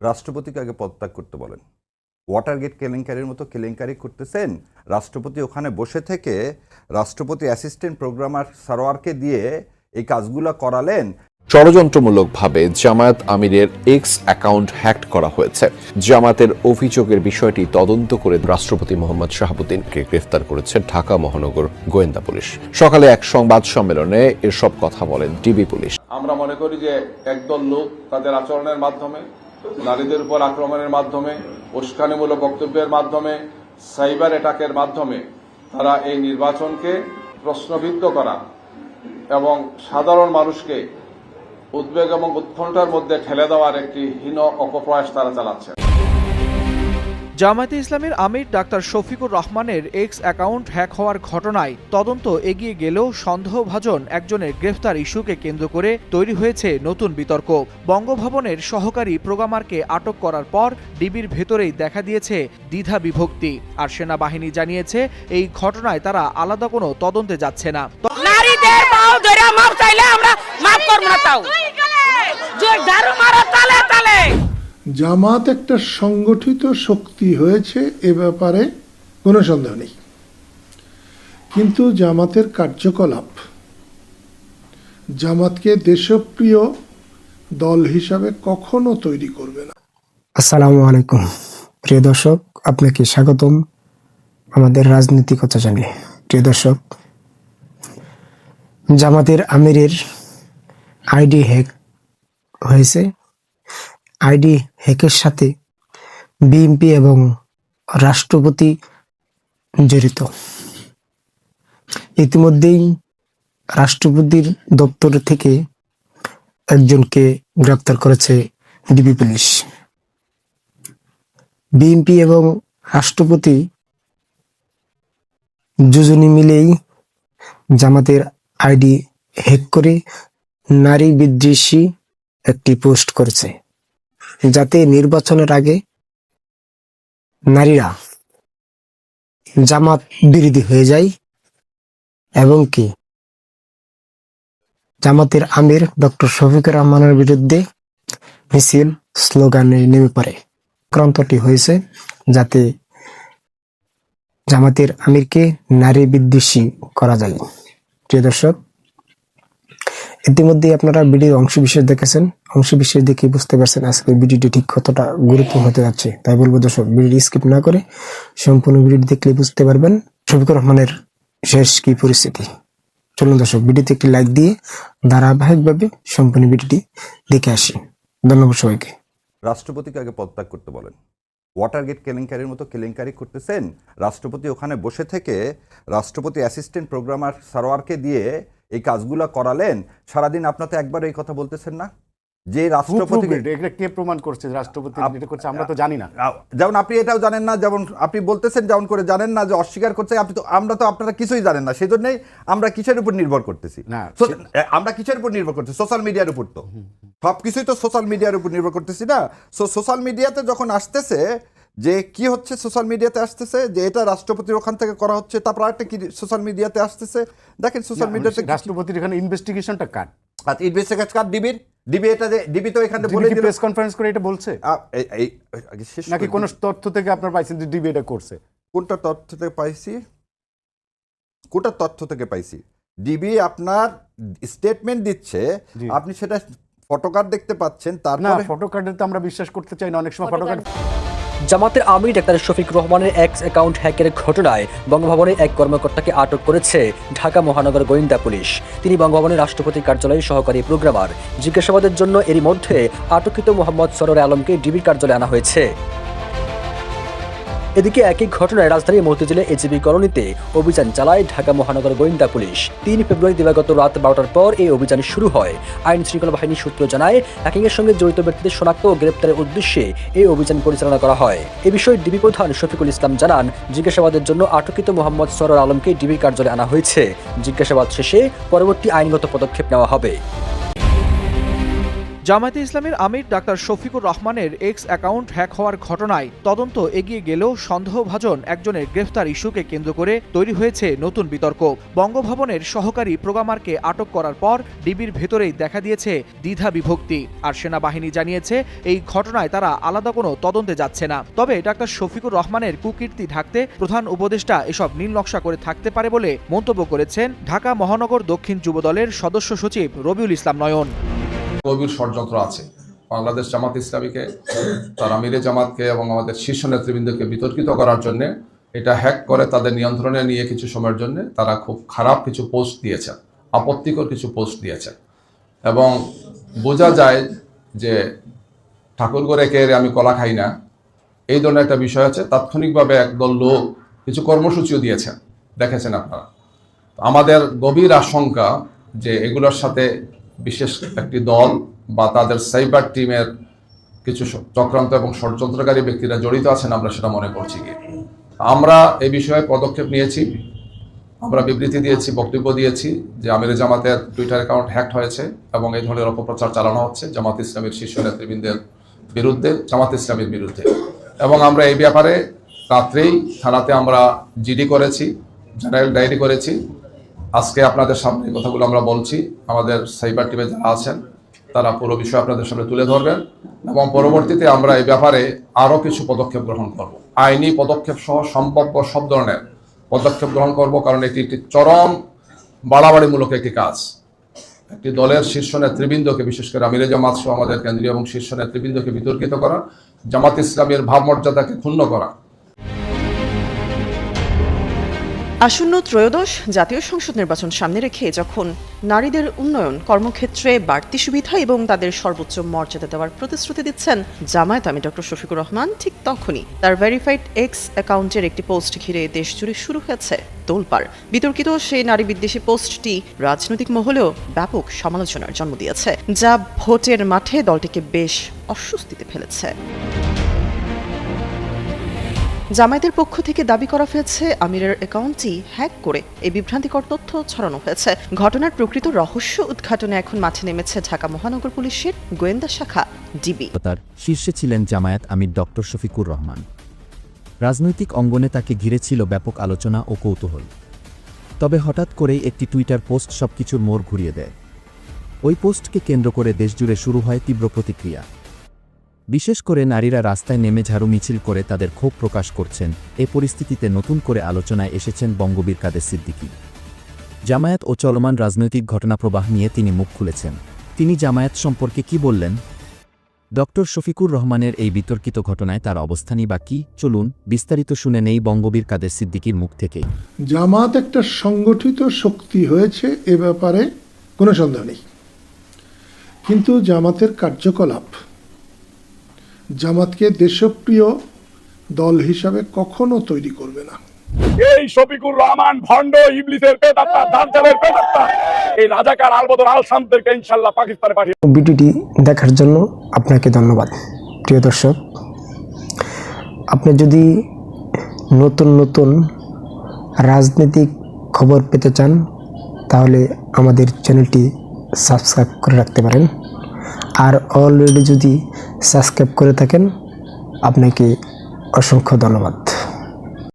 রাষ্ট্রপতিকে আগে পদত্যাগ করতে বলেন। ওয়াটারগেট কেলেঙ্কারির মতো কেলেঙ্কারি করতেছেন, রাষ্ট্রপতি ওখানে বসে থেকে রাষ্ট্রপতি অ্যাসিস্ট্যান্ট প্রোগ্রামার সারোয়ারকে দিয়ে এই কাজগুলো করালেন। ষড়যন্ত্রমূলকভাবে জামায়াত আমিরের এক্স অ্যাকাউন্ট হ্যাক করা হয়েছে। জামায়াতের অভিযোগের বিষয়টি তদন্ত করে রাষ্ট্রপতি মোহাম্মদ শাহাবুদ্দিনকে গ্রেফতার করেছে ঢাকা মহানগর গোয়েন্দা পুলিশ। সকালে এক সংবাদ সম্মেলনে এসব কথা বলেন ডিবি পুলিশ। আমরা মনে করি যে একদল লোক তাদের আচরণের মাধ্যমে, নারীদের উপর আক্রমণের মাধ্যমে, উস্কানিমূলক বক্তব্যের মাধ্যমে, সাইবার অ্যাটাকের মাধ্যমে তারা এই নির্বাচনকে প্রশ্নবিদ্ধ করা এবং সাধারণ মানুষকে উদ্বেগ এবং উৎকণ্ঠার মধ্যে ঠেলে দেওয়ার একটি হীন অপপ্রয়াস তারা চালাচ্ছে। জামায়াতে ইসলামের আমির ডাক্তার শফিকুর রহমানের এক্স অ্যাকাউন্ট হ্যাক হওয়ার ঘটনায় তদন্ত এগিয়ে গেলেও সন্দেহভাজন একজনের গ্রেফতার ইস্যুকে কেন্দ্র করে তৈরি হয়েছে নতুন বিতর্ক। বঙ্গভবনের সহকারী প্রোগ্রামারকে আটক করার পর ডিবির ভেতরেই দেখা দিয়েছে দ্বিধা বিভক্তি। আর সেনাবাহিনী জানিয়েছে এই ঘটনায় তারা আলাদা কোনো তদন্তে যাচ্ছে না। নারীদের পাও ধরে মাপ চাইলে আমরা মাপ করব না, তাও যে দারু মারা তালে তালে। জামাত একটা সংগঠিত শক্তি হয়েছে, এ ব্যাপারে কোনো সন্দেহ নেই, কিন্তু জামাতের কার্যকলাপ জামাতকে দেশপ্রিয় দল হিসাবে কখনো তৈরি করবে না। আসসালামু আলাইকুম প্রিয় দর্শক, আপনাকে স্বাগতম আমাদের রাজনীতি কথা জানিয়ে। প্রিয় দর্শক, জামাতের আমিরের আইডি হ্যাক হয়েছে। আইডি হ্যাকের সাথে বিএনপি এবং রাষ্ট্রপতি জড়িত। ইতিমধ্যেই রাষ্ট্রপতির দপ্তর থেকে একজনকে গ্রেফতার করেছে ডিবি পুলিশ। বিএনপি এবং রাষ্ট্রপতি দুজনে মিলেই জামাতের আইডি হ্যাক করে নারী বিদ্বেষী একটি পোস্ট করেছে, যাতে নির্বাচনের আগে নারীরা জামাত বিরোধী হয়ে যায় এবং কি জামাতের আমির ডক্টর শফিকুর রহমানের বিরুদ্ধে মিছিল স্লোগানে নেমে পড়ে। আক্রান্তটি হয়েছে যাতে জামাতের আমিরকে নারী বিদ্বেষী করা যায়। প্রিয় দর্শক, ইতিমধ্যে আপনারা ভিডিওর অংশবিশেষ দেখেছেন, অংশবিশেষ দেখে বুঝতে পারছেন আজকে ভিডিওটি ঠিক কতটা গুরুত্বপূর্ণ হতে যাচ্ছে। তাই বলবো দর্শক, ভিডিওটি স্কিপ না করে সম্পূর্ণ ভিডিওটি দেখলে বুঝতে পারবেন শফিকুর রহমানের শেষ কি পরিস্থিতি। চলুন দর্শক, ভিডিওতে একটি লাইক দিয়ে ধারাবাহিকভাবে সম্পূর্ণ ভিডিওটি দেখে আসি। ধন্যবাদ সবাইকে। রাষ্ট্রপতিকে আগে পদত্যাগ করতে বলেন। ওয়াটারগেট কেলেঙ্কারির মতো কেলেঙ্কারি করতেছেন, রাষ্ট্রপতি ওখানে বসে থেকে রাষ্ট্রপতি অ্যাসিস্ট্যান্ট প্রোগ্রামার সারোয়ারকে দিয়ে এই কাজগুলো করালেন। সারাদিন আপনার তো একবার এই কথা বলতেছেন না যে রাষ্ট্রপতি কে প্রমাণ করছে রাষ্ট্রপতি এটা করছে, আমরা তো জানি না। যেমন আপনি এটাও জানেন না, যেমন আপনি বলতেছেন যেমন করে জানেন না যে অস্বীকার করছে। আপনি তো আমরা তো আপনারা কিছুই জানেন না, সেই জন্যই আমরা কিসের উপর নির্ভর করতেছি না, আমরা কিসের উপর নির্ভর করতেছি? সোশ্যাল মিডিয়ার উপর। তো সবকিছুই তো সোশ্যাল মিডিয়ার উপর নির্ভর করতেছি না। সোশ্যাল মিডিয়াতে যখন আসতেছে যে কি হচ্ছে, সোশ্যাল মিডিয়াতে আসতেছে যে এটা রাষ্ট্রপতির ওখান থেকে করা হচ্ছে, তারপর একটা কি সোশ্যাল মিডিয়াতে আসতেছে, দেখেন সোশ্যাল মিডিয়াতে রাষ্ট্রপতির এখানে ইনভেস্টিগেশনটা কাট, ইনভেস্টিগেশন কাট ডিবি এটা ডিবি তো এখানে বলে প্রেস কনফারেন্স করে এটা বলছে নাকি কোন তথ্য থেকে আপনার পাইছেন যে ডিবি এটা করছে? কোনটা তথ্য থেকে পাইছি? কোনটা তথ্য থেকে পাইছি? ডিবি আপনার স্টেটমেন্ট দিচ্ছে, আপনি সেটা ফটোকার্ড দেখতে পাচ্ছেন। তারপরে ফটোকার্ডে তো আমরা বিশ্বাস করতে চাই না, অনেক সময় ফটোকার্ড। জামাতের আমির ডাক্তার শফিকুর রহমানের এক্স অ্যাকাউন্ট হ্যাকের ঘটনায় বঙ্গভবনের এক কর্মকর্তাকে আটক করেছে ঢাকা মহানগর গোয়েন্দা পুলিশ। তিনি বঙ্গভবনের রাষ্ট্রপতি কার্যালয়ে সহকারী প্রোগ্রামার। জিজ্ঞাসাবাদের জন্য এরই মধ্যে আটককৃত মোহাম্মদ সরোয়ার আলমকে ডিবি কার্যালয়ে আনা হয়েছে। এদিকে একই ঘটনায় রাজধানীর মতিঝিলে এজিবি কলোনিতে অভিযান চালায় ঢাকা মহানগর গোয়েন্দা পুলিশ। 3 ফেব্রুয়ারি দিবাগত রাত 12টার পর এই অভিযান শুরু হয়। আইন শৃঙ্খলা বাহিনীর সূত্র জানায়, হ্যাকিংয়ের সঙ্গে জড়িত ব্যক্তিদের শনাক্ত ও গ্রেপ্তারের উদ্দেশ্যে এই অভিযান পরিচালনা করা হয়। এ বিষয়ে ডিবি প্রধান শফিকুল ইসলাম জানান, জিজ্ঞাসাবাদের জন্য আটককৃত মোহাম্মদ সরোয়ার আলমকে ডিবি কার্যালয়ে আনা হয়েছে। জিজ্ঞাসাবাদ শেষে পরবর্তী আইনগত পদক্ষেপ নেওয়া হবে। জামায়াতে ইসলামের আমির ডাক্তার শফিকুর রহমানের এক্স অ্যাকাউন্ট হ্যাক হওয়ার ঘটনায় তদন্ত এগিয়ে গেলেও সন্দেহভাজন একজনের গ্রেফতার ইস্যুকে কেন্দ্র করে তৈরি হয়েছে নতুন বিতর্ক। বঙ্গভবনের সহকারী প্রোগ্রামারকে আটক করার পর ডিবির ভেতরেই দেখা দিয়েছে দ্বিধা বিভক্তি। আর সেনাবাহিনী জানিয়েছে এই ঘটনায় তারা আলাদা কোনো তদন্তে যাচ্ছে না। তবে ডাক্তার শফিকুর রহমানের কুকীর্তি ঢাকতে প্রধান উপদেষ্টা এসব নীল নকশা করে থাকতে পারে বলে মন্তব্য করেছেন ঢাকা মহানগর দক্ষিণ যুবদলের সদস্য সচিব রবিউল ইসলাম নয়ন। গভীর ষড়যন্ত্র আছে বাংলাদেশ জামাত ইসলামীকে, তার আমিরে জামাতকে এবং আমাদের শীর্ষ নেতৃবৃন্দকে বিতর্কিত করার জন্য এটা হ্যাক করে তাদের নিয়ন্ত্রণে নিয়ে কিছু সময়ের জন্য তারা খুব খারাপ কিছু পোস্ট দিয়েছেন, আপত্তিকর কিছু পোস্ট দিয়েছেন এবং বোঝা যায় যে ঠাকুর করে কে আমি কলা খাই না, এই ধরনের একটা বিষয় আছে। তাৎক্ষণিকভাবে একদল লোক কিছু কর্মসূচিও দিয়েছেন, দেখেছেন আপনারা। আমাদের গভীর আশঙ্কা যে এগুলোর সাথে বিশেষ একটি দল বা তাদের সাইবার টিমের কিছু চক্রান্ত এবং ষড়যন্ত্রকারী ব্যক্তিরা জড়িত আছেন, আমরা সেটা মনে করছি। আমরা এই বিষয়ে পদক্ষেপ নিয়েছি, আমরা বিবৃতি দিয়েছি, বক্তব্য দিয়েছি যে আমিরে জামাতের টুইটার অ্যাকাউন্ট হ্যাক হয়েছে এবং এই ধরনের অপপ্রচার চালানো হচ্ছে জামাত ইসলামের শীর্ষ নেতৃবৃন্দের বিরুদ্ধে, জামাত ইসলামের বিরুদ্ধে। এবং আমরা এই ব্যাপারে রাত্রেই থানাতে আমরা জিডি করেছি, জেনারেল ডায়েরি করেছি। আজকে আপনাদের সামনে এই কথাগুলো আমরা বলছি। আমাদের সাইবার টিমে যারা আছেন তারা পুরো বিষয় আপনাদের সামনে তুলে ধরবেন এবং পরবর্তীতে আমরা এই ব্যাপারে আরও কিছু পদক্ষেপ গ্রহণ করব। আইনি পদক্ষেপ সহ সম্ভাব্য সব ধরনের পদক্ষেপ গ্রহণ করব, কারণ এটি একটি চরম বাড়াবাড়িমূলক একটি কাজ। একটি দলের শীর্ষ নেতৃবৃন্দকে, বিশেষ করে আমিরে জামাত সহ আমাদের কেন্দ্রীয় এবং শীর্ষ নেতৃবৃন্দকে বিতর্কিত করা, জামাত ইসলামের ভাবমর্যাদাকে ক্ষুণ্ণ করা। আসন্ন ত্রয়োদশ জাতীয় সংসদ নির্বাচন সামনে রেখে যখন নারীদের উন্নয়ন, কর্মক্ষেত্রে বাড়তি সুবিধা এবং তাদের সর্বোচ্চ মর্যাদা দেওয়ার প্রতিশ্রুতি দিচ্ছেন জামায়াত আমির ডক্টর শফিকুর রহমান, ঠিক তখনই তার ভেরিফাইড এক্স অ্যাকাউন্টের একটি পোস্ট ঘিরে দেশজুড়ে শুরু হয়েছে তোলপাড়। বিতর্কিত সেই নারী বিদ্বেষী পোস্টটি রাজনৈতিক মহলেও ব্যাপক সমালোচনার জন্ম দিয়েছে, যা ভোটের মাঠে দলটিকে বেশ অস্বস্তিতে ফেলেছে। জামায়াতের পক্ষ থেকে দাবি করা হয়েছে আমিরের অ্যাকাউন্টটি হ্যাক করে এই বিভ্রান্তিকর তথ্য ছড়ানো হয়েছে। ঘটনার প্রকৃত রহস্য উদ্ঘাটনে এখন মাঠে নেমেছে ঢাকা মহানগর পুলিশের গোয়েন্দা শাখা ডিবি। তার শীর্ষে ছিলেন জামায়াত আমির ডক্টর শফিকুর রহমান। রাজনৈতিক অঙ্গনে তাকে ঘিরে ছিল ব্যাপক আলোচনা ও কৌতূহল। তবে হঠাৎ করেই একটি টুইটার পোস্ট সবকিছুর মোড় ঘুরিয়ে দেয়। ওই পোস্টকে কেন্দ্র করে দেশজুড়ে শুরু হয় তীব্র প্রতিক্রিয়া। বিশেষ করে নারীরা রাস্তায় নেমে ঝাড়ু মিছিল করে তাদের ক্ষোভ প্রকাশ করছেন। এ পরিস্থিতিতে নতুন করে আলোচনায় এসেছেন বঙ্গবীর কাদের সিদ্দিকী। জামায়াত ও চলমান রাজনৈতিক ঘটনাপ্রবাহ নিয়ে তিনি মুখ খুলেছেন। তিনি জামায়াত সম্পর্কে কি বললেন? ডক্টর শফিকুর রহমানের এই বিতর্কিত ঘটনায় তার অবস্থানই বা কি? চলুন বিস্তারিত শুনে নেই বঙ্গবীর কাদের সিদ্দিকীর মুখ থেকেই। জামাত একটা সংগঠিত শক্তি হয়েছে, এ ব্যাপারে কোনো সন্দেহ নেই। কিন্তু জামাতের কার্যকলাপ জামাতকে দেশপ্রিয় দল হিসাবে কখনো তৈরি করবে না। এই শফিকুর রহমান ভণ্ড, ইবলিসের পেটাত্তা, দাজ্জালের পেটাত্তা, এই রাজাকার আলবদর আল শামদেরকে ইনশাআল্লাহ পাকিস্তানে পাঠিয়ে। ভিডিওটি দেখার জন্য আপনাকে ধন্যবাদ। প্রিয় দর্শক, আপনি যদি নতুন নতুন রাজনৈতিক খবর পেতে চান তাহলে আমাদের চ্যানেলটি সাবস্ক্রাইব করে রাখতে পারেন। আর অলরেডি যদি সাবস্ক্রাইব করে থাকেন আপনাকে অসংখ্য ধন্যবাদ।